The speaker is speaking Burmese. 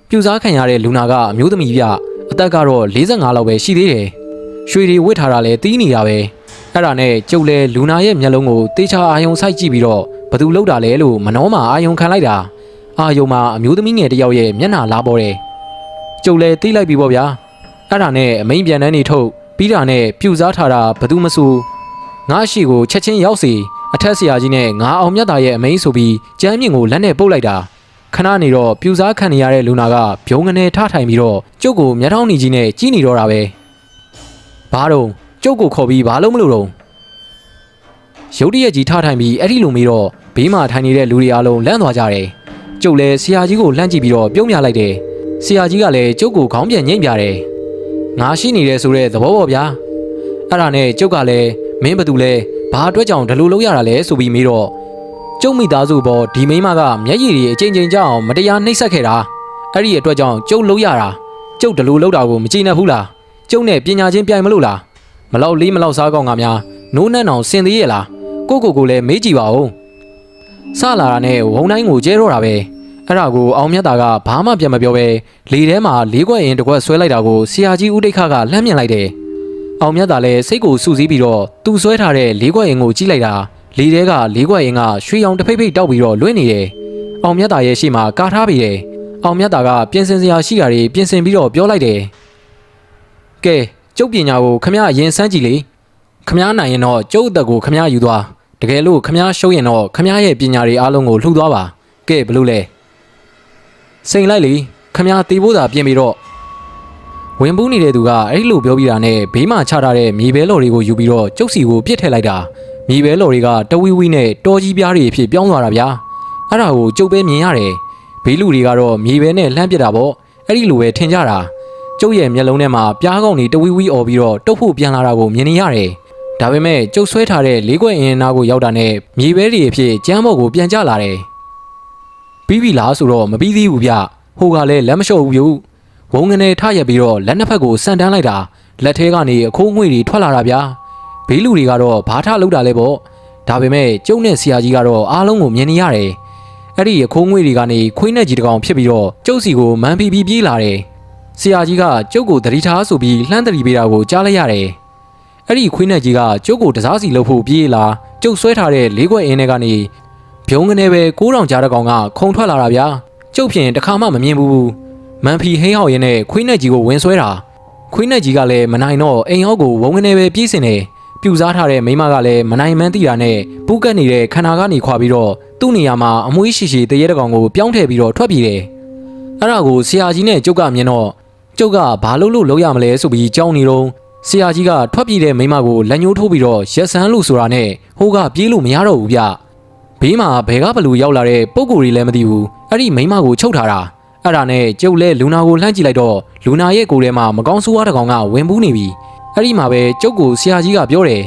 ပြူစားခံရတဲ့လူနာကအမျိုးသမီးပြအသက်ကတော့45လောက်ပဲရှိသေးတယ်ရွှေတွေဝစ်ထားတာလဲတီးနေတာပဲအဲ့ဒါနဲ့ကျုပ်လဲလူနာရဲ့မျက်လုံးကိုတေချာအာယုံစိုက်ကြည့်ပြီးတော့ဘသူလောက်တာလဲလို့မနှောမှာအာယုံခံလိုက်တာအာယုံမှာအမျိုးသမီးငယ်တစ်ယောက်ရဲ့မျက်နှာလာပေါ်တယ်ကျုပ်လဲတီးလိုက်ပြီပေါ့ဗျာအဲ့ဒါနဲ့အမိန်ပြန်တန်းနေထုတ်ပြီးတာနဲ့ပြူစားထားတာဘသူမဆိုငါရှိကိုချက်ချင်းရောက်စီအထက်ဆရာကြီးနဲ့ငါအောင်မြတ်သားရဲ့အမိန်ဆိုပြီးကျမ်းမြင့်ကိုလက်နဲ့ပုတ်လိုက်တာခဏနေတော့ပြူစားခံနေရတဲ့လူနာကဗျုံငနေထထိုင်ပြီးတော့ကျုပ်ကိုမျက်ထောင်းနေကြီးနဲ့ကြီးနေတော့တာပဲဘာတော့ကျုပ်ကိုခေါ်ပြီးဘာလို့မလို့တော့ရုတ်တရက်ကြီးထထိုင်ပြီးအဲ့ဒီလိုမေးတော့ဘေးမှာထိုင်နေတဲ့လူတွေအားလုံးလန့်သွားကြတယ်ကျုပ်လည်းဆရာကြီးကိုလှမ်းကြည့်ပြီးတော့ပြုံးပြလိုက်တယ်ဆရာကြီးကလည်းကျုပ်ကိုခေါင်းပြန်ညှိပြတယ်ငါရှိနေတယ်ဆိုတဲ့သဘောပေါ့ဗျာအဲ့ဒါနဲ့ကျုပ်ကလည်းမင်းဘာတူလဲဘာအတွက်ကြောင့်ဒီလိုလုပ်ရတာလဲဆိုပြီးမေးတော့ကျုပ်မိသားစုပေါ်ဒီမိန်းမကမျက်ရည်တွေအချိန်ချင်းကြောက်အောင်မတရားနှိပ်စက်ခဲ့တာအဲ့ဒီအတွက်ကြောင့်ကျုပ်လုပ်ရတာကျုပ်ဒီလိုလုပ်တာကိုမကြည်နပ်ဘူးလားကျုပ်နဲ့ပညာချင်းပြိုင်မလို့လားမလောက်လေးမလောက်စားကောင်းကများနိုးနှံ့အောင်ဆင်သေးရဲ့လားကိုလည်းမေးကြည့်ပါဦးစလာတာနဲ့ဝုံတိုင်းကိုကျဲတော့တာပဲအဲ့ဒါကိုအောင်မြတ်တာကဘာမှပြန်မပြောပဲလေထဲမှာလေးခွက်ရင်တစ်ခွက်ဆွဲလိုက်တာကိုဆရာကြီးဦးတိတ်ခကလှမ်းမြင်လိုက်တယ်အောင်မြတ်တာလည်းစိတ်ကိုစူးစီးပြီးတော့သူ့ဆွဲထားတဲ့လေးခွက်ရင်ကိုကြည့်လိုက်တာလေထဲကလေးခွက်ရင်ကရွှေရောင်တဖိတ်ဖိတ်တောက်ပြီးတော့လွင့်နေတယ်အောင်မြတ်တာရဲ့ရှေ့မှာကာထားပြီးတယ်အောင်မြတ်တာကပြင်ဆင်စရာရှိတာတွေပြင်ဆင်ပြီးတော့ပြောလိုက်တယ်ကဲကျုပ်ပညာကိုခမရအရင်စမ်းကြည့်လေခမရနိုင်ရင်တော့ကျုပ်အသက်ကိုခမရယူသွားတကယ်လို့ခမရရှုံးရင်တော့ခမရရဲ့ပညာတွေအားလုံးကိုလှူသွားပါကဲဘလို့လဲစိန်လိုက်လေခမရတေးဖို့သာပြင်ပြီးတော့ဝင်ပူးနေတဲ့သူကအဲ့လိုပြောပြီးတာနဲ့ဘေးမှာချထားတဲ့မြေဘဲလော်တွေကိုယူပြီးတော့ကျုပ်စီကိုပြစ်ထည့်လိုက်တာမြေဘဲလော်တွေကတဝီဝီနဲ့တော်ကြီးပြားတွေအဖြစ်ပြောင်းသွားတာဗျာအဲ့ဒါကိုကျုပ်ပဲမြင်ရတယ်ဘေးလူတွေကတော့မြေဘဲနဲ့လှမ်းပစ်တာပေါ့အဲ့ဒီလိုပဲထင်ကြတာကျုပ်ရဲ့မျက်လုံးထဲမှာပြားကောင်းတွေတဝီဝီអော်ပြီးတော့တုတ်ဖို့ပြန်လာတာကိုမြင်နေရတယ်ဒါပေမဲ့ကျုပ်ဆွဲထားတဲ့လေးခွက်အင်းနာကိုရောက်တာနဲ့မြေဘဲတွေအဖြစ်ကျမ်းဘော်ကိုပြန်ကျလာတယ်ပြီးပြီလားဆိုတော့မပြီးသေးဘူးဗျဟိုကလည်းလက်မလျှော့ဘူးဗျဝုံငနေထရက်ပြီးတော့လက်နှစ်ဖက်ကိုဆန်တန်းလိုက်တာလက်ထဲကနေအခိုးငွေတွေထွက်လာတာဗျာဘေးလူတွေကတော့ဘာထလောက်တာလဲပေါ့ဒါပေမဲ့ကျုပ်နဲ့ဆရာကြီးကတော့အားလုံးကိုမြင်နေရတယ်အဲ့ဒီအခိုးငွေတွေကနေခွေးနဲ့ကြီးတကောင်ဖြစ်ပြီးတော့ကျုပ်စီကိုမန်ပီပြေးလာတယ်ဆရာကြီးကကျုပ်ကိုတတိထားဆိုပြီးလှမ်းတတိပေးတာကိုကြားလိုက်ရတယ်အဲ့ဒီခွေးနဲ့ကြီးကကျုပ်ကိုတစားစီလှုပ်ဖို့ပြေးလာကျုပ်ဆွဲထားတဲ့လေးခွက်အင်းထဲကနေဗျုံငနေပဲ9000ကြားတကောင်ကခုံထွက်လာတာဗျာကျုပ်ဖြင့်တခါမှမမြင်ဘူးမန်ဖီဟိဟောက်ရဲနဲ့ခွေးနဲ့ကြီးကိုဝင်ဆွဲတာခွေးနဲ့ကြီးကလည်းမနိုင်တော့အိမ်ဟောက်ကိုဝုံငနေပဲပြေးစင်တယ်ပြူစားထားတဲ့မိမကလည်းမနိုင်မှန်းသိတာနဲ့ပူးကတ်နေတဲ့ခန္ဓာကနေခွာပြီးတော့သူ့နေရာမှာအမွှေးရှိရှိတရေတကောင်ကိုပြောင်းထည့်ပြီးတော့ထွက်ပြေးတယ်အဲ့ဒါကိုဆရာကြီးနဲ့ကျုပ်ကမြင်တော့ကျုပ်ကဘာလို့ရမလဲဆိုပြီးကြောင်းနေတော့ဆရာကြီးကထွက်ပြေးတဲ့မိမကိုလက်ညှိုးထိုးပြီးတော့ရက်ဆန်းလို့ဆိုတာနဲ့ဟိုကပြေးလို့မရတော့ဘူးဗျဘေးမှာဘယ်ကဘလူရောက်လာတဲ့ပုံကိုယ်တွေလည်းမသိဘူးအဲ့ဒီမိမကိုချုပ်ထားတာအဲ့ဒါနဲ့ကျုပ်လဲလူနာကိုလှမ်းကြည့်လိုက်တော့လူနာရဲ့ကိုယ်ထဲမှာမကောင်းဆိုးဝါးတကောင်ကဝင်ပူးနေပြီအဲ့ဒီမှာပဲကျုပ်ကိုဆရာကြီးကပြောတယ်